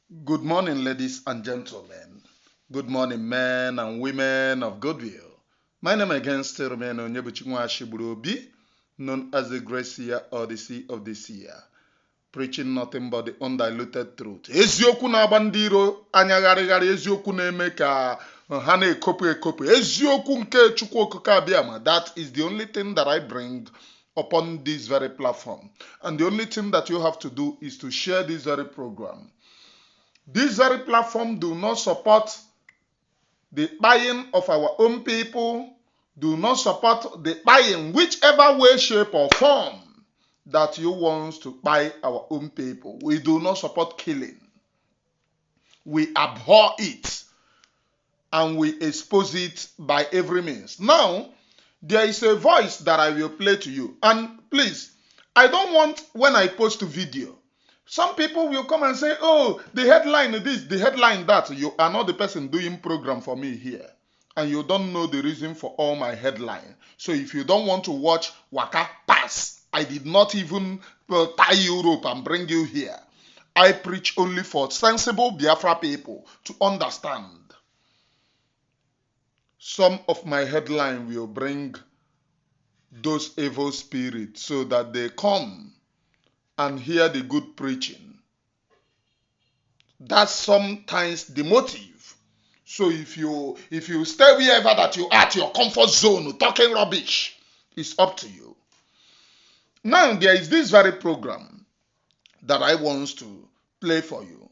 Good morning, ladies and gentlemen. Good morning, men and women of goodwill. My name again still remains Onyebuchinwashiburo, known as the Gracia or the Sea of the Seer, preaching nothing but the undiluted truth. Eziokwu na-agba ndị iro anya gharịgharị, eziokwu na-eme ka ha na-ekopụ ekopụ, eziokwu nke Chukwu Okike Abịama. That is the only thing that I bring upon this very platform. And the only thing that you have to do is to share this very program. This very platform do not support the buying of our own people, do not support the buying whichever way, shape, or form that you want to buy our own people. We do not support killing. We abhor it and we expose it by every means. Now, there is a voice that I will play to you. And please, I don't want when I post a video, some people will come and say, oh, the headline this, the headline that. You are not the person doing program for me here. And you don't know the reason for all my headline. So if you don't want to watch Waka Pass, I did not even tie you rope and bring you here. I preach only for sensible Biafra people to understand. Some of my headline will bring those evil spirits so that they come and hear the good preaching. That's sometimes the motive. So if you stay wherever that you are at your comfort zone talking rubbish, it's up to you. Now there is this very program that I want to play for you.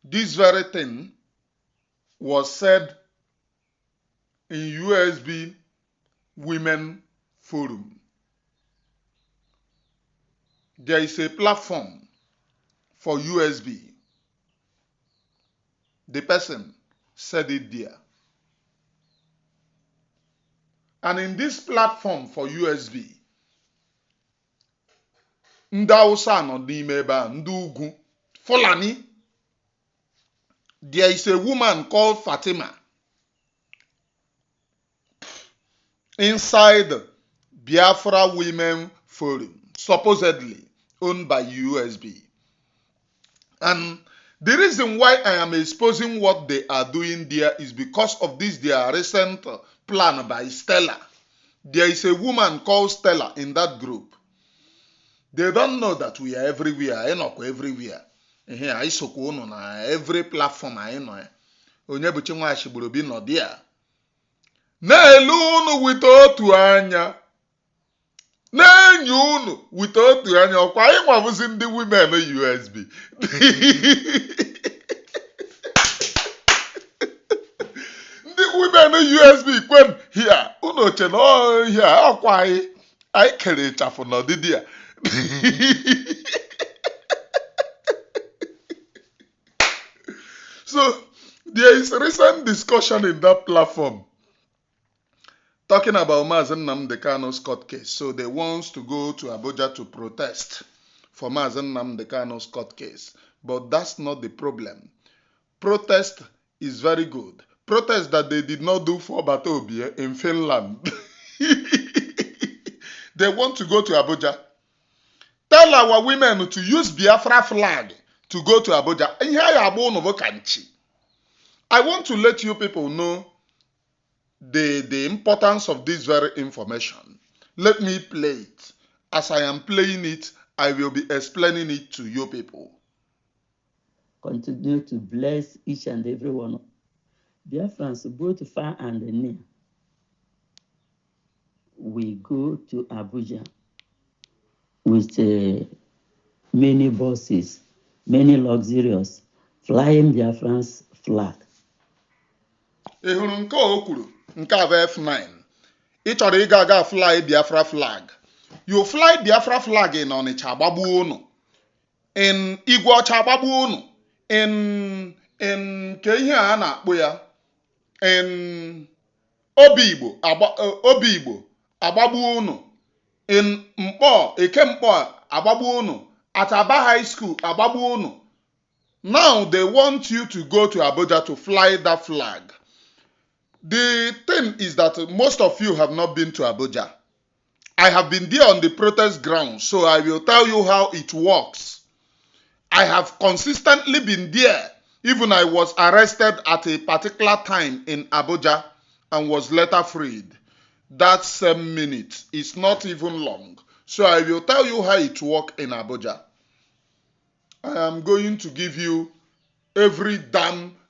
This very thing was said in USB Women Forum. There is a platform for USB. The person said it there. And in this platform for USB, ndị Hausa nọ n'ime ebe a, ndị Ugwu, Fulani, there is a woman called Fatima inside Biafra Women Forum, supposedly owned by USB. And the reason why I am exposing what they are doing there is because of this their recent plan by Stella. There is a woman called Stella in that group. They don't know that we are everywhere. I know everywhere. Here I sokwu na every platform I know. Onyebuchinwashiburo bi no there. Na-elu unu with otu anya. Na-enyi unu with otu anya. Ọkwa anyị nwabụzi ndị women USB. Ndị women USB kwen here. Unu che no here. Ọkwa anyị kere ịchafụ n'ọdịdị a. So there is recent discussion in that platform talking about Mazen Nnamdi Kanu's court case. So they want to go to Abuja to protest for Mazen Nnamdi Kanu's court case. But that's not the problem. Protest is very good. Protest that they did not do for Batobie in Finland. They want to go to Abuja. Tell our women to use Biafra flag to go to Abuja. I want to let you people know the importance of this very information. Let me play it. As I am playing it, I will be explaining it to you people. Continue to bless each and every one. Biafrans, both far and near, we go to Abuja with many buses, many luxurious, flying Biafrans flag. Ị hụrụ nke o kwuru, nke a bụ F9. Ị chọrọ ịga aga fly Biafra flag. You fly Biafra flag in Onitsha agbagbuo unu. In Igwe Ọcha agbagbuo unu. In ke ihe a na-akpọ ya. In Obi Igbo agbagbuo unu. In Mkpọ, Eke Mkpọ agbagbuo unu. At Aba High School agbagbuo unu. Now they want you to go to Abuja to fly that flag. The thing is that most of you have not been to Abuja. I have been there on the protest ground, so I will tell you how it works. I have consistently been there. Even I was arrested at a particular time in Abuja and was later freed. That same minute is not even long. So I will tell you how it works in Abuja. I am going to give you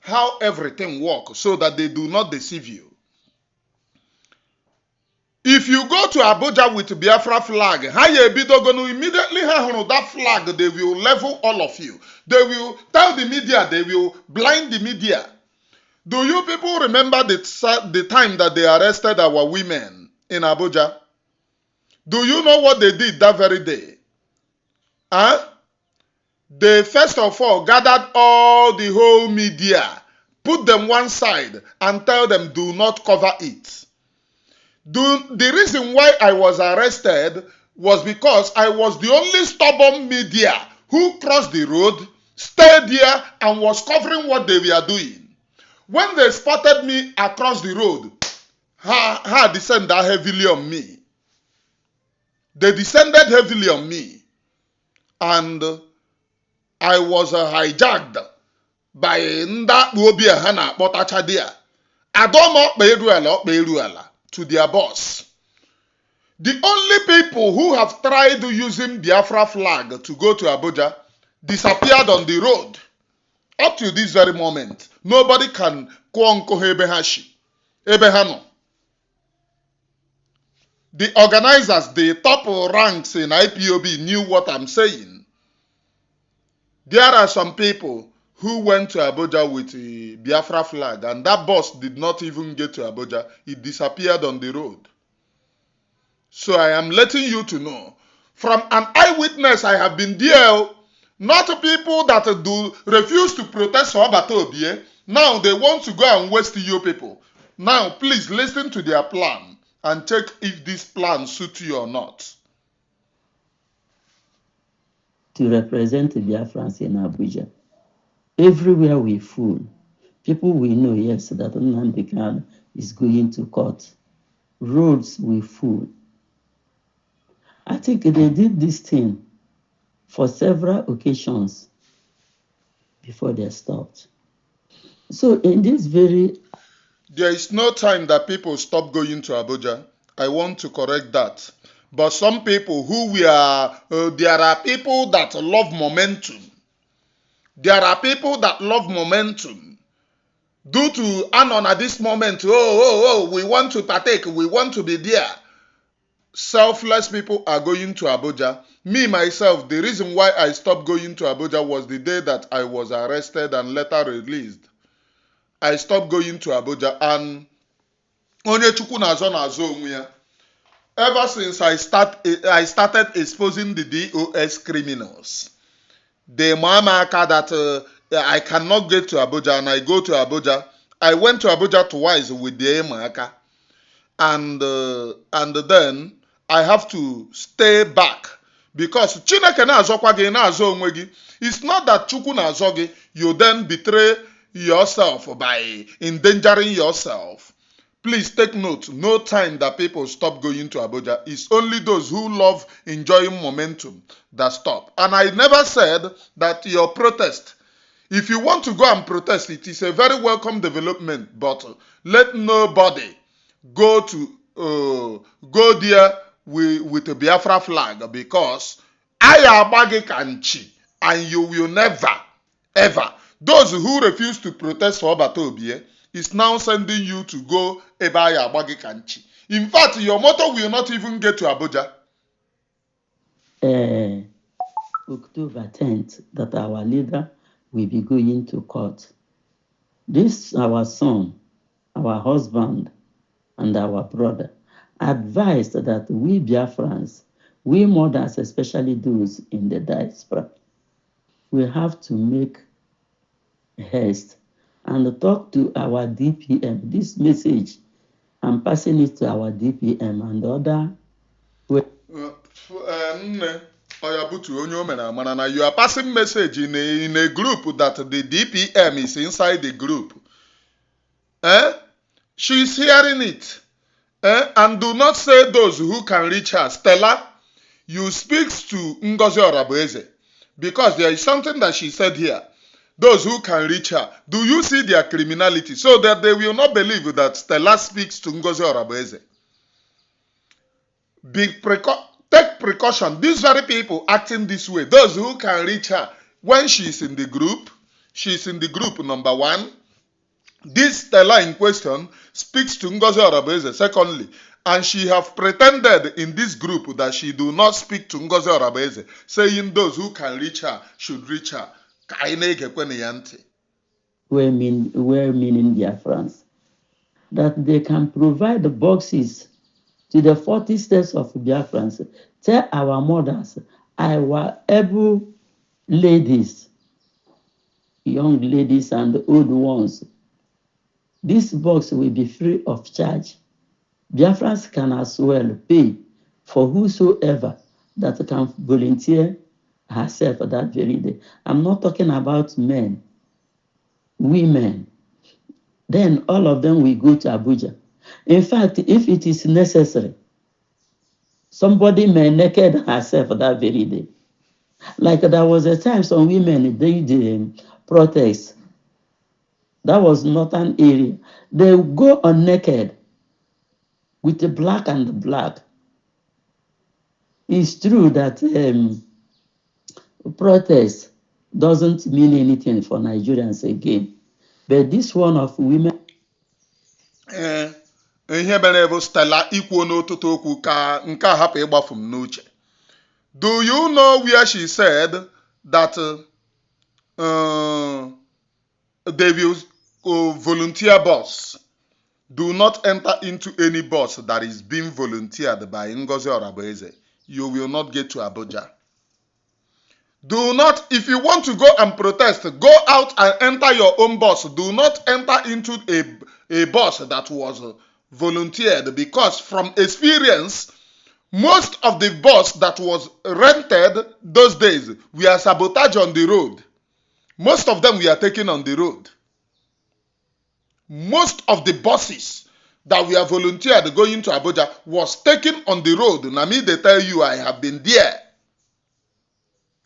how everything works so that they do not deceive you. If you go to Abuja with Biafra flag, immediately that flag, they will level all of you. They will tell the media, they will blind the media. Do you people remember the time that they arrested our women in Abuja? Do you know what they did that very day? Huh? They first of all gathered all the whole media, put them one side and tell them do not cover it. The reason why I was arrested was because I was the only stubborn media who crossed the road, stayed there, and was covering what they were doing. When they spotted me across the road, they descended heavily on me. They descended heavily on me. And I was hijacked by Nda Wobia Hana Botachadia. Adomo to their boss. The only people who have tried using Biafra flag to go to Abuja disappeared on the road. Up to this very moment, nobody can Kwanko Ebehano. The organizers, the top ranks in IPOB knew what I'm saying. There are some people who went to Abuja with a Biafra flag, and that bus did not even get to Abuja. It disappeared on the road. So I am letting you to know. From an eyewitness, I have been there. Not people that refuse to protest for Abatobie. Now they want to go and waste you people. Now please listen to their plan and check if this plan suits you or not. To represent the Biafrans in Abuja. Everywhere we fool, people will know, yes, that Nnamdi Kanu is going to court. Roads we fool. I think they did this thing for several occasions before they stopped. So in this very... There is no time that people stop going to Abuja. I want to correct that. But some people there are people that love momentum. There are people that love momentum. Due to Anon at this moment, we want to partake, we want to be there. Selfless people are going to Abuja. Me, myself, the reason why I stopped going to Abuja was the day that I was arrested and later released. I stopped going to Abuja and onye chukwu nazo onwe ya. Ever since I started exposing the DOS criminals, the Mamaka that I cannot get to Abuja and I go to Abuja. I went to Abuja twice with the Mamaka, and then I have to stay back because Chineke na azokwa gi na azo onwe gi. It's not that Chukwu na azo gi, you then betray yourself by endangering yourself. Please take note, no time that people stop going to Abuja. It's only those who love enjoying momentum that stop. And I never said that your protest, if you want to go and protest, it is a very welcome development, but let nobody go there with a Biafra flag, because I am Kanchi, and you will never, ever. Those who refuse to protest for Obatobie is now sending you to go Ebaya Abagi Kanchi. In fact, your motto will not even get to Abuja. October 10th, that our leader will be going to court. This, our son, our husband, and our brother advised that we Biafrans, we mothers, especially those in the diaspora, we have to make haste and talk to our DPM. This message, I'm passing it to our DPM and other. You are passing message in a group that the DPM is inside the group. She's hearing it. And do not say those who can reach her. Stella, you speak to Ngozi Oragbueze. Because there is something that she said here. Those who can reach her, do you see their criminality? So that they will not believe that Stella speaks to Ngozi Oragbueze. Take precaution. These very people acting this way, those who can reach her, when she's in the group number one. This Stella in question speaks to Ngozi Oragbueze, secondly, and she have pretended in this group that she do not speak to Ngozi Oragbueze, saying those who can reach her should reach her. We're meaning their friends. That they can provide the boxes to the 40 states of Biafrans. Tell our mothers, our able ladies, young ladies and old ones, this box will be free of charge. Biafrans can as well pay for whosoever that can volunteer herself that very day. I'm not talking about men, women. Then all of them will go to Abuja. In fact, if it is necessary, somebody may naked herself that very day. Like there was a time some women did protest. That was not an area. They go on naked with the black and the black. It's true that protest doesn't mean anything for Nigerians again. But this one of women. Ihe bere bụ Stella ikwu n'ụtụtụ okwu ka nke a hapụ ịgbafu m n'uche. Do you know where she said that they will volunteer bus? Do not enter into any bus that is being volunteered by Ngozi Oragbueze. You will not get to Abuja. Do not, if you want to go and protest, go out and enter your own bus. Do not enter into a bus that was volunteered, because from experience, most of the bus that was rented those days were sabotage on the road. Most of them were taken on the road. Most of the buses that were volunteered going to Abuja was taken on the road. Now me, they tell you, I have been there.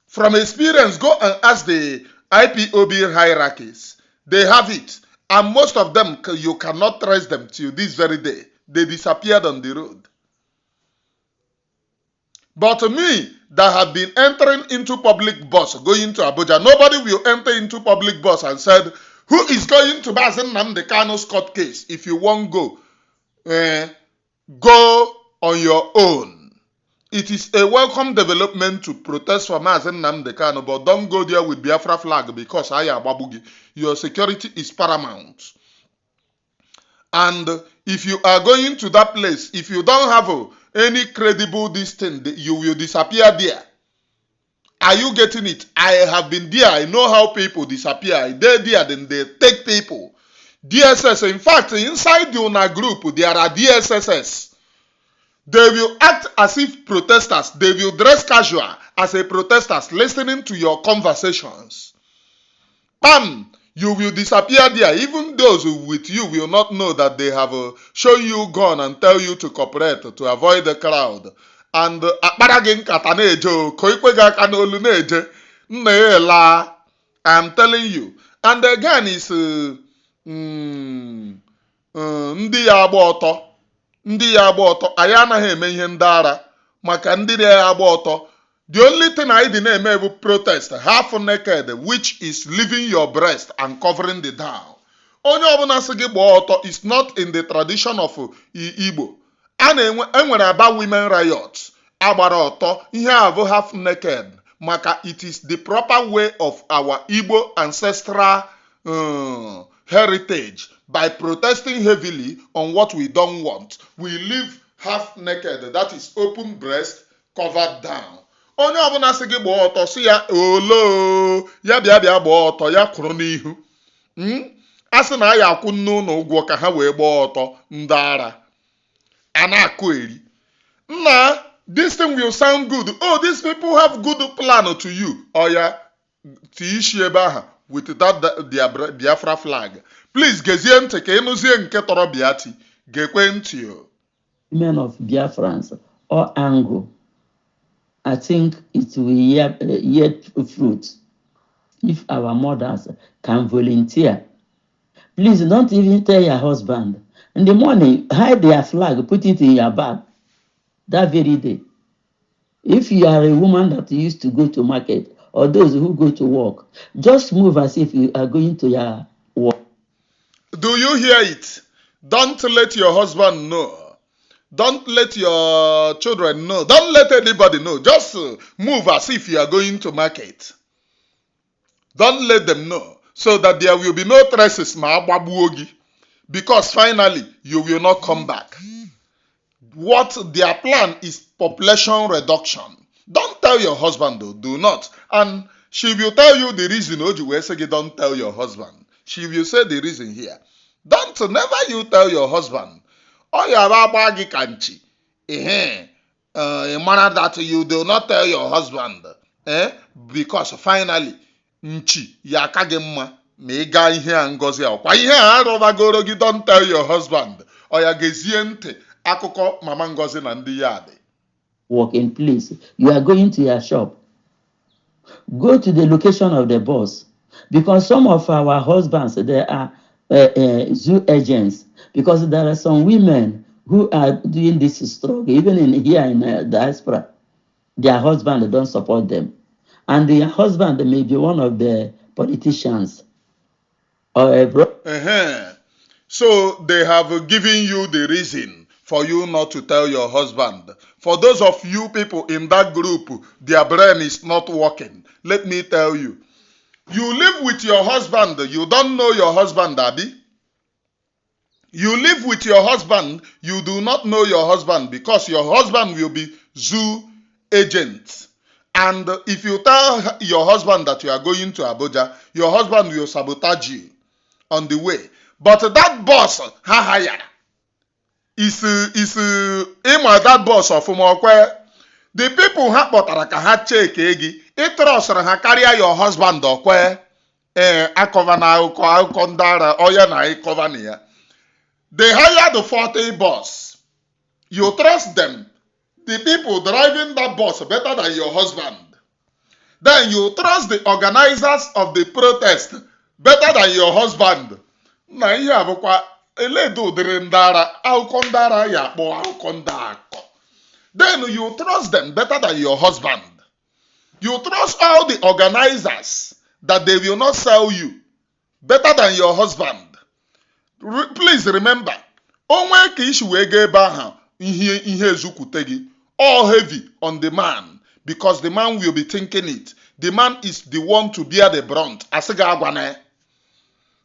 From experience, go and ask the IPOB hierarchies. They have it. And most of them, you cannot trace them till this very day. They disappeared on the road. But me, that have been entering into public bus, going to Abuja, nobody will enter into public bus and said, who is going to Mazen Nnamdi Kanu's court case? If you won't go, go on your own. It is a welcome development to protest for Mazen Nnamdi Kanu, but don't go there with Biafra flag because your security is paramount. And if you are going to that place, if you don't have any credible distance, you will disappear there. Are you getting it? I have been there. I know how people disappear. They're there, then they take people. DSS, in fact, inside the UNA group, there are DSSs. They will act as if protesters. They will dress casual as a protesters, listening to your conversations. Bam! You will disappear there. Even those with you will not know that they have shown you gun and tell you to cooperate to avoid the crowd. And I'm telling you. And again, it's ndị ya agba ọtọ. Ndị ya agba ọtọ. Anyị anaghị eme ihe ndị ara maka ndị ya agba ọtọ. The only thing I did not make protest, half naked, which is leaving your breast and covering the down. Onye ọbụla sị gị gba ọtọ is not in the tradition of Igbo. Enwere aba women riot. Agbara ọtọ, ihe abụ half naked. Maka it is the proper way of our Igbo ancestral heritage. By protesting heavily on what we don't want, we live half naked, that is open breast, covered down. Onye ọbụla sị gị gba ọtọ sị ya olo ya bịa gba ọtọ ya kwụrụ n'ihu. Asị na ya akwụ nne ụlọ ụgwọ ka ha wee gba ọtọ ndị ara. A na-akụ eri. Nna, this thing will sound good. Oh, these people have good plan to you. Oh yeah, tiishi ebe aha with that Biafra flag. Please, gezie ntị ka ịnụzie nke tọrọ Biati. Gekwe ntị o. Men of Biafrans or Ango. I think it will yet fruit if our mothers can volunteer. Please don't even tell your husband. In the morning, hide their flag, put it in your bag that very day. If you are a woman that used to go to market or those who go to work, just move as if you are going to your work. Do you hear it? Don't let your husband know. Don't let your children know. Don't let anybody know. Just move as if you are going to market. Don't let them know, so that there will be no traces, because finally you will not come back. What their plan is population reduction. Don't tell your husband though, do not. And she will tell you the reason. Oji don't tell your husband. She will say the reason here. Never you tell your husband. Oh, you have a bagi kanchi. Manner that you do not tell your husband. Because finally, nchi ya kage mma ma ị gaa ihe a Ngozi a kwa ihe a arụbagoro gị. Don't tell your husband. Ọ ya gezie ntị akụkọ mama Ngozi na ndị ya dị. Work in place. You are going to your shop. Go to the location of the boss. Because some of our husbands, they are zoo agents. Because there are some women who are doing this struggle, even here in diaspora. Their husband don't support them. And their husband may be one of the politicians. Or a So they have given you the reason for you not to tell your husband. For those of you people in that group, their brain is not working. Let me tell you. You live with your husband. You don't know your husband, Daddy. You live with your husband. You do not know your husband because your husband will be zoo agent. And if you tell your husband that you are going to Abuja, your husband will sabotage you on the way. But that boss, is that boss of Umokwe. The people ha kpọtara ka ha check egi. Ịtrọsịrị ha karịa your husband okwe. Akọva na akụkọ ndara oya na ịkọva na ya. They hired the 40 boss. You trust them. The people driving that bus better than your husband. Then you trust the organizers of the protest better than your husband. Na ihe abụkwa eledo dịrị ndara akụkọ ndara ya akpọ akụkọ ndakọ. Then you trust them better than your husband. You trust all the organizers that they will not sell you better than your husband. Please remember, onwe ka ishi wee ga ebe ahụ ihe ezukwute gị. All heavy on the man because the man will be thinking it. The man is the one to bear the brunt.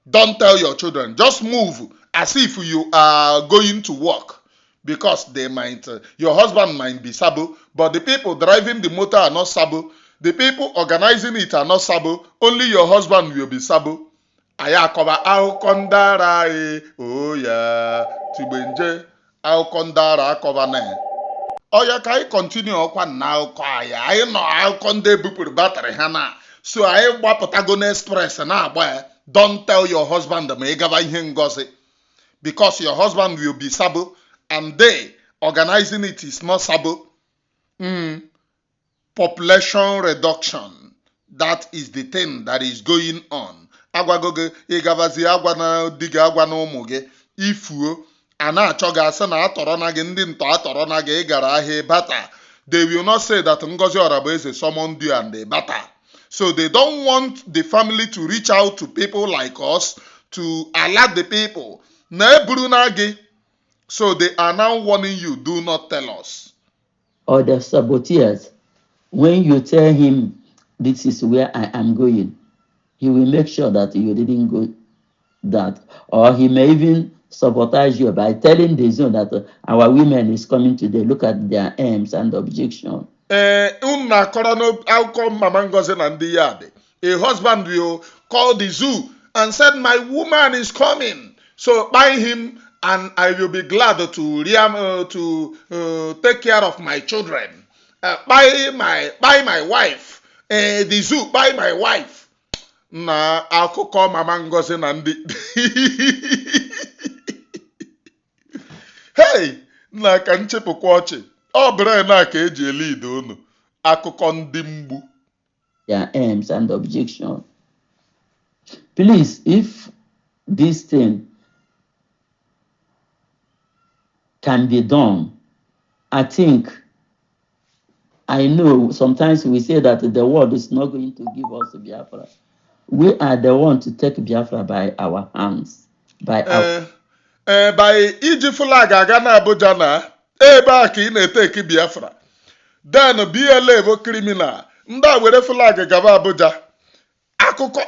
Don't tell your children. Just move as if you are going to work because they might, your husband might be sabo, but the people driving the motor are not sabo. The people organizing it are not sabo. Only your husband will be sabo. Ayakoba aukondara oh yeah tibenje aukondara akobane. Oya ka anyị continue ọkwa na akụkọ anyị. Anyị nọ akụkọ ndị ebupụrụ batrị ha na. So anyị gbapụtago n'express na-agba ya. Don't tell your husband ma ị gaba ihe Ngozi. Because your husband will be sabo and they organizing it is not sabo. Population reduction. That is the thing that is going on. Agwagoge ị gabazi agwa na di gị agwa na ụmụ gị ifuo. A na-achọ gị asị na atọrọ na gị ndị ntọ atọrọ na gị ịgara ahịa bata. They will not say that Ngozi Oragbueze summoned you and they bata. So they don't want the family to reach out to people like us to alert the people. Na eburu na gị. So they are now warning you, do not tell us. Or the saboteurs, when you tell him this is where I am going, he will make sure that you didn't go that. Or he may even sabotage you by telling the zone that our women is coming today. Look at their aims and objection. A husband will call the zoo and said, my woman is coming. So buy him and I will be glad to take care of my children. Buy my wife. The zoo, buy my wife. Na akụkọ mama Ngozi na ndị. Hey, na ka nchepụkwa ọchị. Ọ bụrụ na ka eji elide unu. Akụkọ ndị mgbu. Their aims and objections. Please, if this thing can be done, I know sometimes we say that the world is not going to give us Biafra. We are the one to take Biafra by our hands. By iji flag aga na Abuja na ebe a ka ị na-eteki Biafra. Then BLA bụ criminal. Ndị a were flag gaba Abuja. Akụkọ.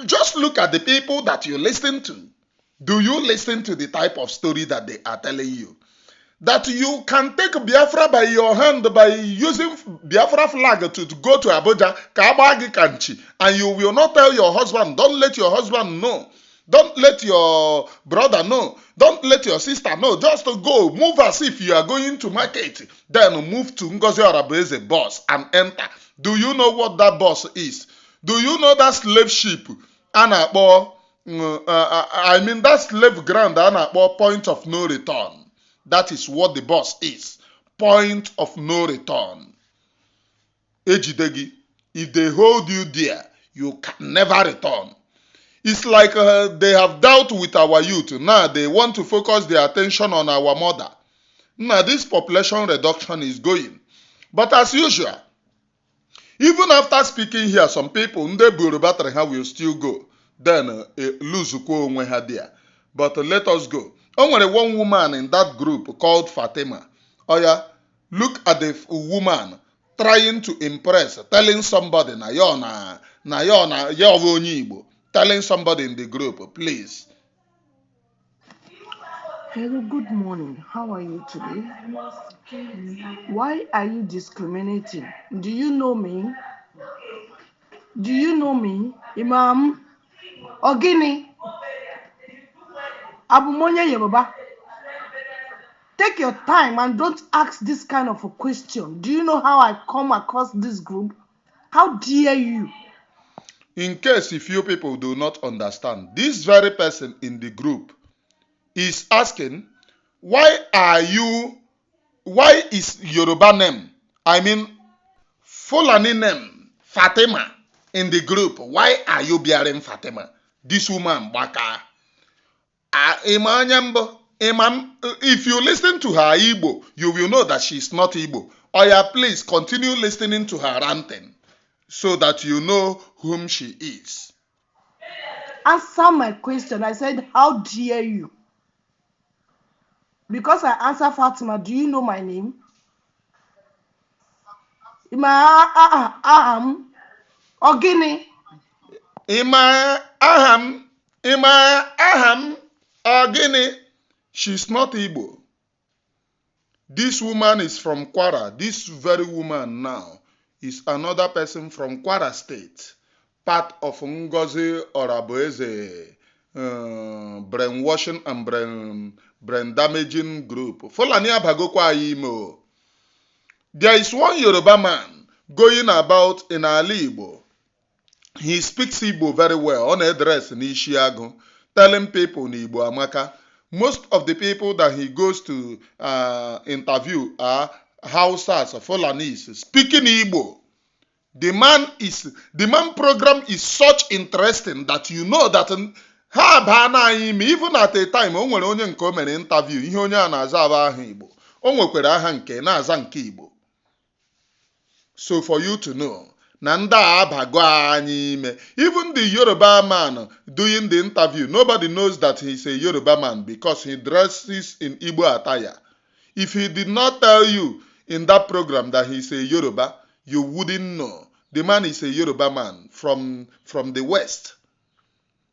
Just look at the people that you listen to. Do you listen to the type of story that they are telling you? That you can take Biafra by your hand by using Biafra flag to go to Abuja, and you will not tell your husband. Don't let your husband know. Don't let your brother know. Don't let your sister know. Just to go, move as if you are going to market. Then move to Ngozi Oragbueze bus and enter. Do you know what that bus is? Do you know that slave ship? That slave ground, point of no return. That is what the bus is. Point of no return. Ejidegi, if they hold you there, you can never return. It's like they have dealt with our youth. Now they want to focus their attention on our mother. Now this population reduction is going. But as usual, even after speaking here, some people, will still go. Then lose onwe ha there. But let us go. Only one woman in that group called Fatima. Oh yeah, look at the woman trying to impress, telling somebody telling somebody in the group, please. Hello, good morning. How are you today? Why are you discriminating? Do you know me? Do you know me? Imam Ogini Abumonye Yoruba. Take your time and don't ask this kind of a question. Do you know how I come across this group? How dare you? In case if you people do not understand, this very person in the group is asking, why is Yoruba name, Fulani name, Fatima, in the group? Why are you bearing Fatima? This woman, Baka. If you listen to her Igbo, you will know that she is not Igbo. Oya, please continue listening to her ranting so that you know whom she is. Answer my question. I said, how dare you? Because I answered Fatima, do you know my name? Ogini. Ogini. She's not Igbo. This woman is from Kwara. This very woman now is another person from Kwara State, part of Ngozi Oragbueze brainwashing and brain damaging group. Fulani abagokwa imo. There is one Yoruba man going about in Ali Igbo. He speaks Igbo very well on address in Ishiago, telling people in Igbo amaka. Most of the people that he goes to interview are Hausas or Fulanis speaking Igbo. The man program is such interesting that you know that even at a time onye nke o mere interview ihe onye a na-aza aha Igbo o nwekwara aha nke na-aza nke Igbo. So for you to know na ndị abago anyị ime. Even the Yoruba man doing the interview, nobody knows that he's a Yoruba man because he dresses in Igbo attire. If he did not tell you in that program that he's a Yoruba, you wouldn't know. The man is a Yoruba man from the West.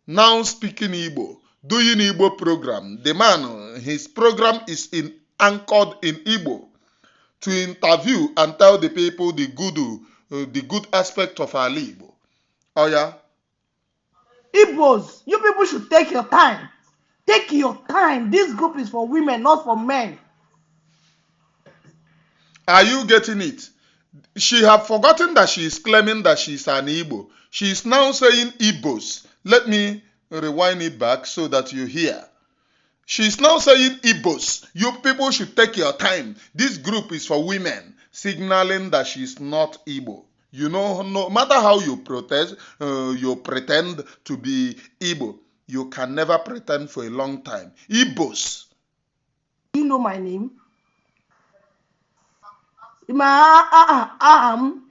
Now speaking Igbo, doing Igbo program. The man, his program is anchored in Igbo to interview and tell the people the good aspect of our Igbo. Oh yeah? Igbos, you people should take your time. Take your time. This group is for women, not for men. Are you getting it? She have forgotten that she is claiming that she is an Igbo. She is now saying Igbos. Let me rewind it back so that you hear. She is now saying Igbos. You people should take your time. This group is for women. signaling that she's not Igbo. You know, no matter how you protest, you pretend to be Igbo, you can never pretend for a long time. Igbos. You know my name? Aham.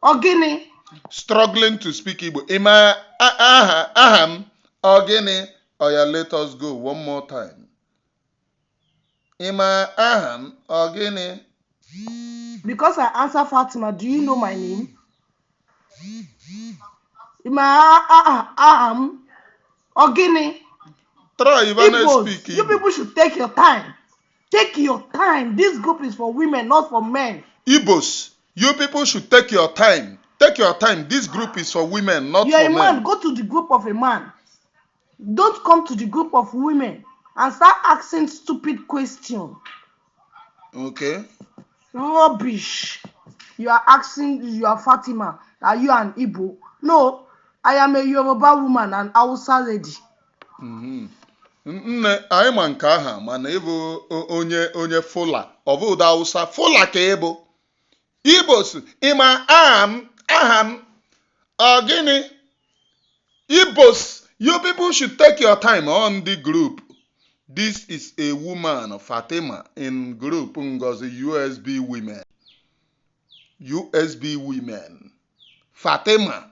Ogini. Struggling to speak Igbo. Ima aham. Ogini. Oya, let us go one more time. Ima aham. Ogini. Because I answer Fatima, do you know my name? Aham. Ogini. Try even speak Igbos, you people should take your time. Take your time. This group is for women, not for men. Igbos, you people should take your time. Take your time. This group is for women, not You're for a men. man, go to the group of a man. Don't come to the group of women and start asking stupid questions. Okay. Rubbish. You are asking, you are Fatima, are you an Igbo? No, I am a Yoruba woman and Hausa lady. Nne, anyị ma nke aha mana ịbụ onye Fula, ọ bụ ụda Hausa, Fula ka ịbụ. Igbos, ịma aham, gịnị? Igbos, you people should take your time on the group. This is a woman, Fatima, in group Ngozi USB women. USB women. Fatima.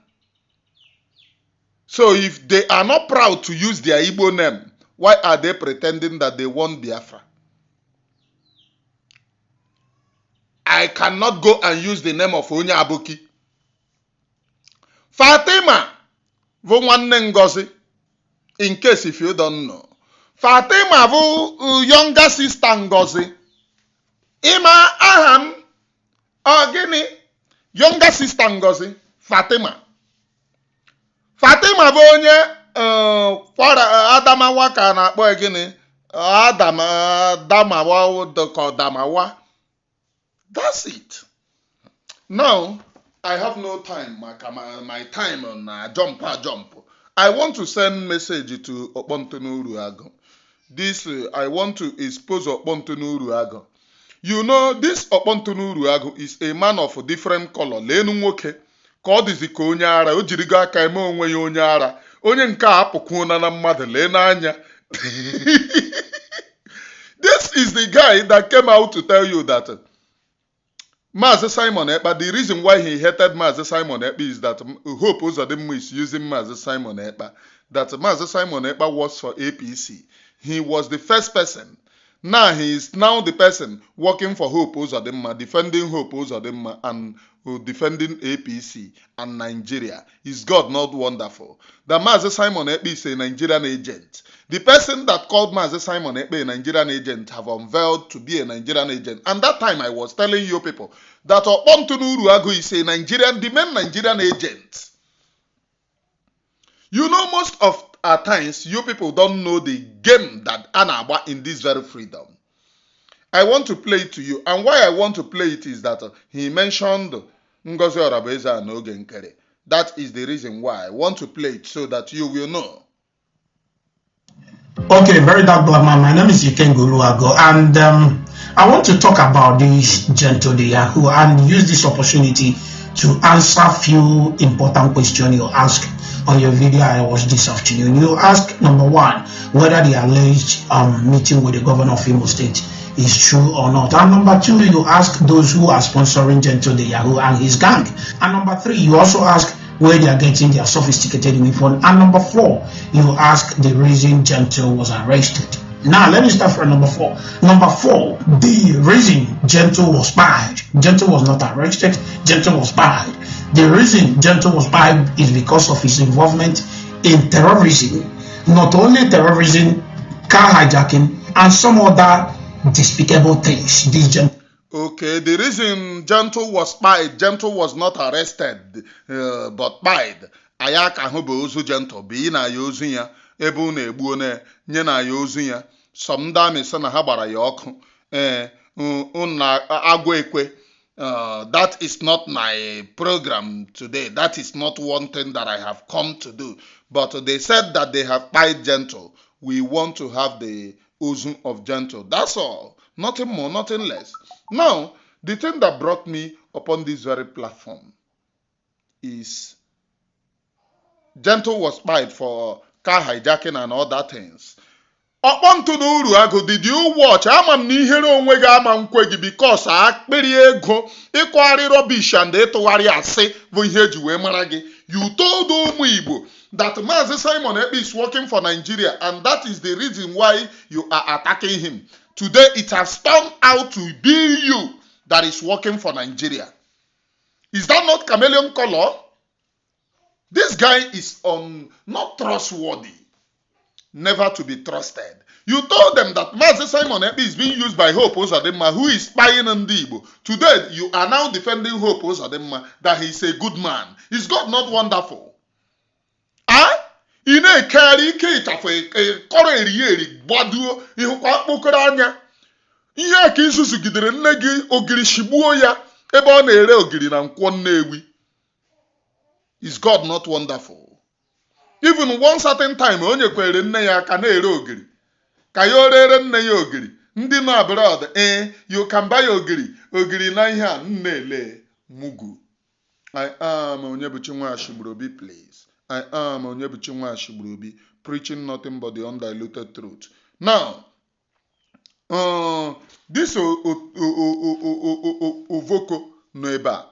So if they are not proud to use their Igbo name, why are they pretending that they want Biafra? I cannot go and use the name of Onye Abuki. Fatima, bụ nwanne Ngozi, in case if you don't know. Fatima bụ younger sister Ngozi. Ima aham, gịnị? Younger sister Ngozi, Fatima. Fatima bụ onye Adamawa ka na-akpọ gịnị? Damawa. That's it. Now, I have no time. My time on jump. I want to send message to Okpontonu Uruagu. This, I want to expose Okpontonu Uruagu. You know, this Okpontonu Uruagu is a man of different color. Lenu nwoke, ka ọ dịzi ka onye ara, o jirigo aka eme onwe ya onye ara. Onye nke a apụkwuna na mmadụ, lee n'anya. This is the guy that came out to tell you that Mazi Simon Ekpa, the reason why he hated Mazi Simon Ekpa is that Hope Uzodimma is using Mazi Simon Ekpa. That Mazi Simon Ekpa works for APC. He was the first person. Now he is now the person working for Hope Uzodimma, defending Hope Uzodimma and defending APC and Nigeria. Is God not wonderful? That Mazi Simon Ekpa is a Nigerian agent. The person that called Mazi Simon Ekpa a Nigerian agent have unveiled to be a Nigerian agent. And that time I was telling you people that Okpontonu Uruagu is a Nigerian, the main Nigerian agent. You know, most of our times, you people don't know the game that Anaba in this very freedom. I want to play it to you. And why I want to play it is that he mentioned Ngozi Oragbueze and Oge Nkere. That is the reason why I want to play it so that you will know. Okay, very dark black man. My name is Ikensì, and I want to talk about this gentle Yahoo and use this opportunity to answer few important questions you asked on your video I watched this afternoon. You asked, number one, whether the alleged meeting with the governor of Imo State is true or not. And number two, you ask those who are sponsoring Gentle Yahoo and his gang. And number three, you also ask where they are getting their sophisticated weapon. And number four, you ask the reason Gentle was arrested. Now, let me start from number four. Number four, the reason Gentle was barred. Gentle was not arrested. Gentle was barred. The reason Gentle was barred is because of his involvement in terrorism. Not only terrorism, car hijacking, and some other despicable things. Okay, the reason Gentle was spied, Gentle was not arrested, but spied. Ayaka hobo ozu Gentle, be na yozu ya, ebu na egbu na nye na yozu ya. Some dame sana habara ya oku. Agwa ekwe. That is not my program today. That is not one thing that I have come to do. But they said that they have spied Gentle. We want to have the ozu of Gentle. That's all. Nothing more, nothing less. Now, The thing that brought me upon this very platform is Gentle was spied for car hijacking and other things. Ọkpọntụ na Uruagu, did you watch? Ama m na ihere onwe gị ama nkwe gị because akpịrị ego ịkọgharị rubbish and ịtụgharị asị bụ ihe eji wee mara gị. You told ụmụ Igbo that Mazi Simon Ekpa is working for Nigeria, and that is the reason why you are attacking him. Today it has turned out to be you that is working for Nigeria. Is that not chameleon color? This guy is not trustworthy, never to be trusted. You told them that Mazi Simon Ekpa is being used by Hope Uzodinma, who is spying on the Igbo. Today, you are now defending Hope Uzodinma, that he is a good man. Is God not wonderful? Ị na-ekeri ike ịchafụ kọrọ eri gbaduo ịhụkwa mkpokọrọ anya. Ihe ka izuzugidere nne gị ogiri shigbuo ya ebe ọ na-ere ogiri na Nkwọ Nnewi. Is God not wonderful? Even one certain time, onye kwere nne ya aka na-ere ogiri. Ka ya orere nne ya ogiri. Ndị nọ abroad, you can buy ogiri na ihe a nne-ele mugu. I am Onyebuchi Nwashigburobi, please. I am Onyebuchi Nwashigburobi, preaching nothing but the undiluted truth. Now, this Ovoko Noeba.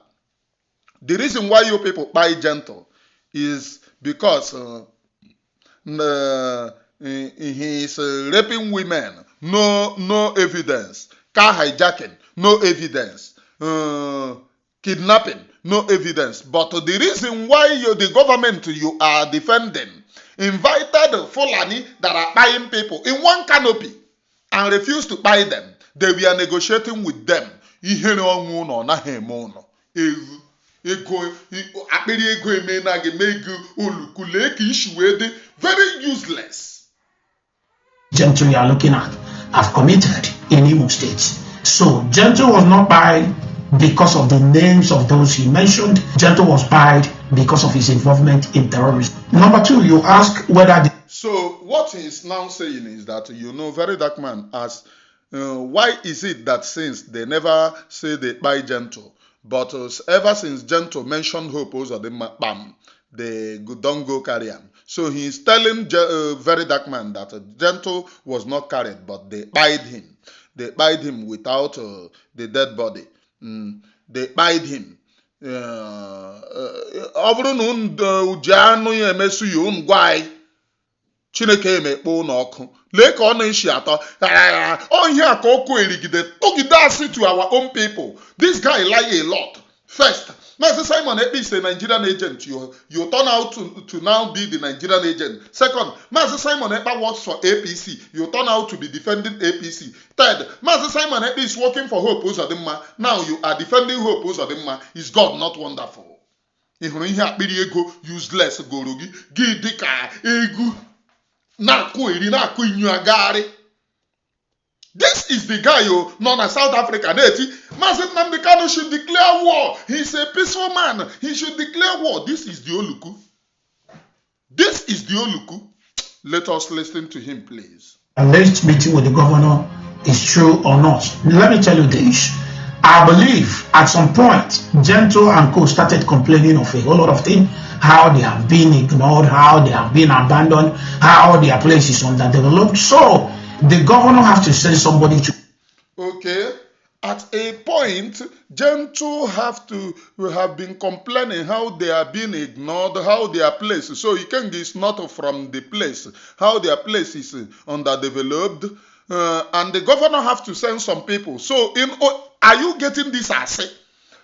The reason why you people buy Gentle is because he is raping women. No evidence. Car hijacking, no evidence. Kidnapping, no evidence. But the reason why the government you are defending invited Fulani that are buying people in one canopy and refused to buy them. They were negotiating with them. Very useless. Gentle you are looking at have committed in Imo State. So Gentle was not buyed because of the names of those he mentioned. Gentle was buyed because of his involvement in terrorism. Number two, you ask whether so what he's now saying is that, very dark man asks, why is it that since they never say they buy Gentle, but ever since Gentle mentioned Hope Uzodinma, bam, they don't go carry him. So he's telling very dark man that Gentle was not carried, but they buyed him. They buyed him without the dead body. They buyed him. Chineke emekpe ụlọ ọkụ lee ka ọ na-eshi atọ ihe a ka ọkụ erigide tụgide asị to our own people. This guy lie a lot. First, Mazi Simon Ekpa is a Nigerian agent. You turn out to now be the Nigerian agent. Second, Mazi Simon Ekpa works for APC. You turn out to be defending APC. Third, Mazi Simon Ekpa is working for Hope Uzodinma. Now you are defending Hope Uzodinma. Is God not wonderful? Ịhụrụ ihe akpịrị ego useless goro gị dịka egu. This is the guy known as South Africa. Mazi Nnamdi Kanu should declare war. He's a peaceful man. He should declare war. This is the Oluku. This is the Oluku. Let us listen to him, please. Alleged meeting with the governor is true or not. Let me tell you this. I believe at some point, Gentle and co started complaining of a whole lot of things. How they have been ignored, how they have been abandoned, how their place is underdeveloped. So the governor has to send somebody to. Okay. At a point, Gentle have been complaining how they are being ignored, how their place. So Ikensì is not from the place, how their place is underdeveloped, and the governor have to send some people. So are you getting this asset?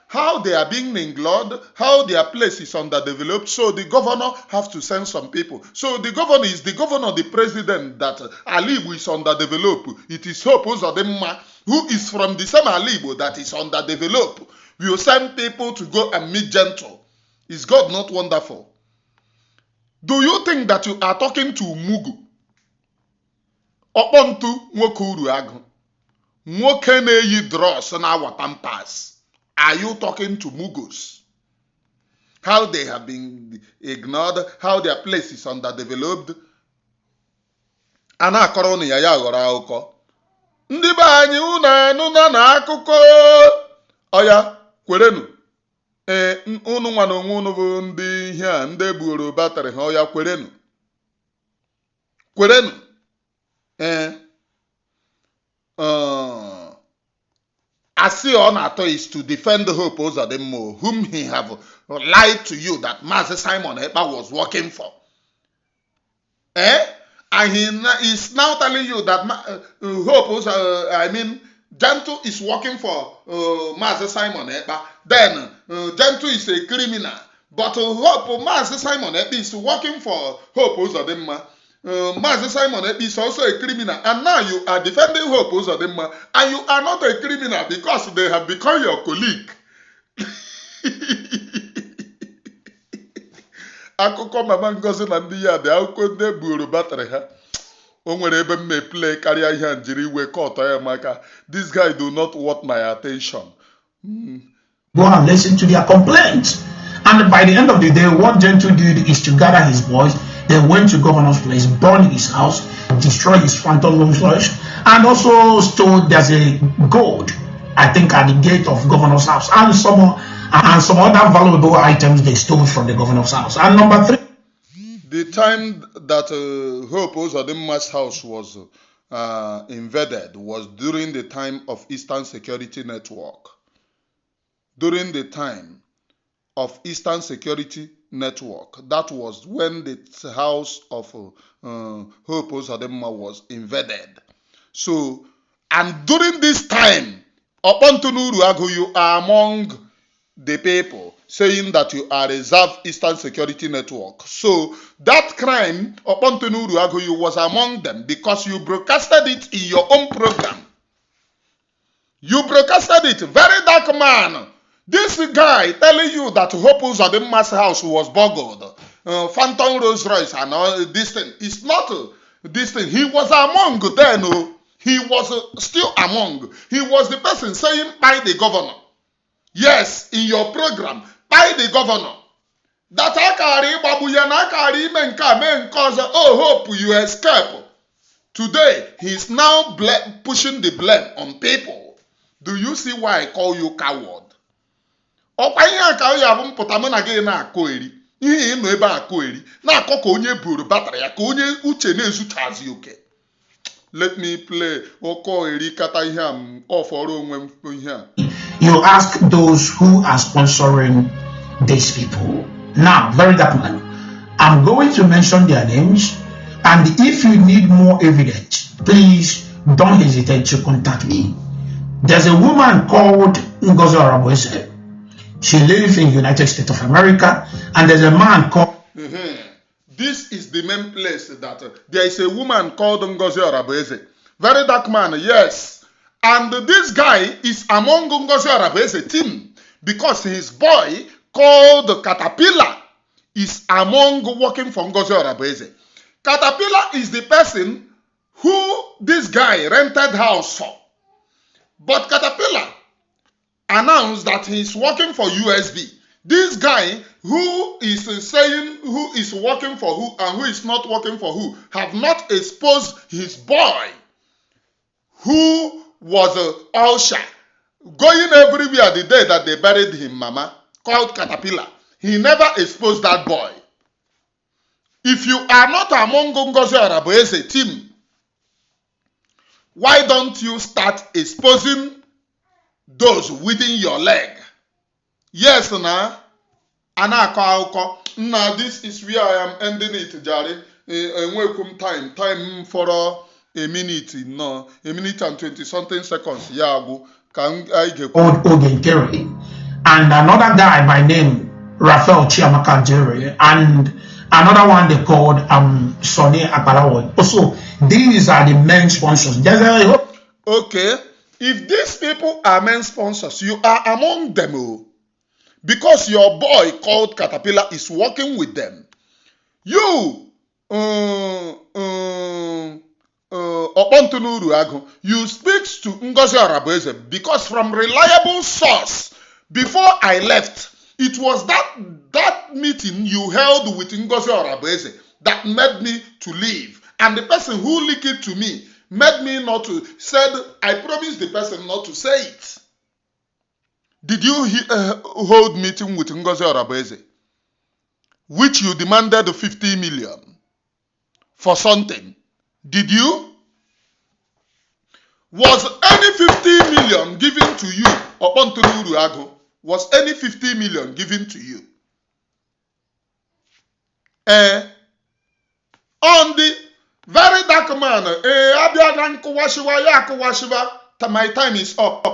How they are being ignored, how their place is underdeveloped. So the governor have to send some people. So the governor is the governor, the president that Alibu is underdeveloped. It is Hope Uzodinma, who is from the same Alibu that is underdeveloped. We will send people to go and meet Gentle. Is God not wonderful? Do you think that you are talking to Mugu? Opontu nwoke Uruagu. Nwoke na-eyi dross na awa pampas. Are you talking to Mugos? How they have been ignored, how their place is underdeveloped? Ana akọrọ ya ghọrọ akụkọ. Ndị be anyị unu anụna na akụkọ. Oya, kwerenu. Unu nwa na onwe unu bụ ndị ihe a, ndị ebuoro batrị ha. Oya, kwerenu. Kwerenu. Asị ọ na-atọ is to defend Hope Uzodimma, whom he have lied to you that Mazi Simon Ekpa was working for. And he is now telling you that Gentle is working for Mazi Simon Ekpa. Then Gentle is a criminal. But Mazi Simon Ekpa is working for Hope Uzodimma. Mazi Simon Ekpa is also a criminal. And now you are defending Hope Uzodimma. And you are not a criminal because they have become your colleague. Akụkọ Mama Ngozi na ndị ya dị akụkọ ndị ebuoro batrị ha. O nwere ebe m play karịa ihe njiri iwe kọtọ ya maka this guy do not want my attention. Go and listen to their complaints. And by the end of the day, what Gentle did is to gather his boys. They went to governor's place, burned his house, destroyed his phantom lodge, and also stole, there's a gold, I think, at the gate of governor's house, and some other valuable items they stole from the governor's house. And number 3. The time that Hope Uzodimma's house was invaded was during the time of Eastern Security Network. During the time of Eastern Security Network, that was when the house of Hope Uzodimma was invaded. So, and during this time, up until Uruagu, you are among the people saying that you are reserve Eastern Security Network. So that crime, up until Uruagu, you was among them because you broadcasted it in your own program. You broadcasted it. Very dark man. This guy telling you that Hope Uzodimma's house was boggled, Phantom Rolls Royce and all this thing. It's not this thing. He was among them. He was still among. He was the person saying by the governor. Yes, in your program, by the governor. That Akari Babuya na Akari men cause Hope you escape. Today, he's now pushing the blame on people. Do you see why I call you coward? Ọkwa ka ya bụ mpụta mụ na gị na-akọ eri. Ihe ịnọ ebe akọ eri. Na-akọ ka onye buru batrị ya ka onye uche na-ezuchazi oke. Let me play ọkọ eri kata ihe a ọfọrọ onwe m ihe a. You ask those who are sponsoring these people. Now, very dark man, I'm going to mention their names, and if you need more evidence, please don't hesitate to contact me. There's a woman called Ngozi Oragbueze. She lives in the United States of America, and there's a man called... This is the main place that there is a woman called Ngozi Oragbueze. Very dark man, yes. And this guy is among Ngozi Oragbueze team because his boy called Caterpillar is among working for Ngozi Oragbueze. Caterpillar is the person who this guy rented house for. But Caterpillar announced that he's working for USB. This guy who is saying who is working for who and who is not working for who have not exposed his boy who was a usher going everywhere the day that they buried him, mama, called Caterpillar. He never exposed that boy. If you are not among Ngozi Oragbueze team, why don't you start exposing those within your leg? Yes, na. Now this is where I am ending it, Jari. Welcome time for a minute, no, a minute and 20 something seconds. Yeah, can I get Oge Nkere, and another guy by name Raphael Chiamaka Jerry, and another one they called Sonny Akbalawo. Also, these are the main sponsors. Okay, if these people are main sponsors, you are among them, because your boy called Caterpillar is working with them. You, you speak to Ngozi Oragbueze because from reliable source, before I left, it was that meeting you held with Ngozi Oragbueze that made me to leave. And the person who leaked it to me made me not to, said, I promised the person not to say it. Did you hold meeting with Ngozi Oragbueze, which you demanded 50 million for something? Did you? Was any 50 million given to you upon Uruagu? Was any 50 million given to you? On the very dark man, my time is up.